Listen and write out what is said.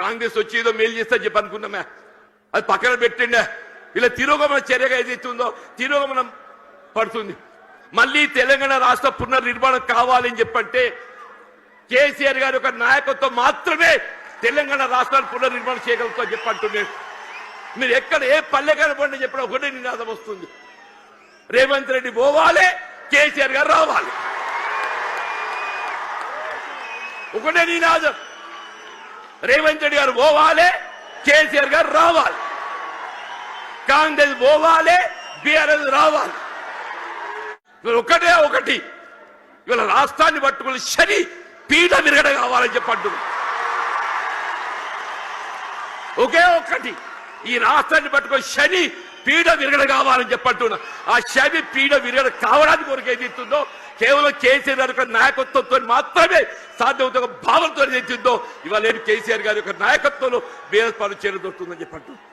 కాంగ్రెస్ వచ్చి ఏదో మేలు చేస్తా చెప్పి అనుకున్నామే, అది పక్కన పెట్టండి. ఇలా తిరోగమన చర్యగా ఏదైతుందో తిరోగమనం పడుతుంది. మళ్ళీ తెలంగాణ రాష్ట్ర పునర్నిర్మాణం కావాలని చెప్పంటే కేసీఆర్ గారి యొక్క నాయకత్వం మాత్రమే తెలంగాణ రాష్ట్రాన్ని పునర్నిర్మాణం చేయగలుగుతామని చెప్పంటున్నాను. మీరు ఎక్కడ ఏ పల్లె కనపడి చెప్పిన ఒకటే నినాదం వస్తుంది, రేవంత్ రెడ్డి పోవాలి, కేసీఆర్ గారు రావాలి. ఒకటే నినాదం, రేవంత్ రెడ్డి గారు పోవాలి, కేసీఆర్ గారు రావాలి. కాంగ్రెస్ పోవాలి, బీఆర్ఎస్ రావాలి. ఒకటే ఒకటి, ఇవాళ రాష్ట్రాన్ని పట్టుకుని శని పీఠ విరగడ కావాలని చెప్పంటు. ఒకే ఒక్కటి, ఈ రాష్ట్రాన్ని పట్టుకొని శని పీడ విరగడ కావాలని చెప్పంటున్నా. ఆ శని పీడ విరగడ కావడానికి కొరకు ఏదైతుందో కేవలం కేసీఆర్ గారి యొక్క నాయకత్వంతో మాత్రమే సాధ్యమవుతున్న భావంతో ఏదైతుందో ఇవాళ కేసీఆర్ గారి యొక్క నాయకత్వంలో బీఆర్ఎస్ పార్టీ చేరుతుందని చెప్పంటున్నాను.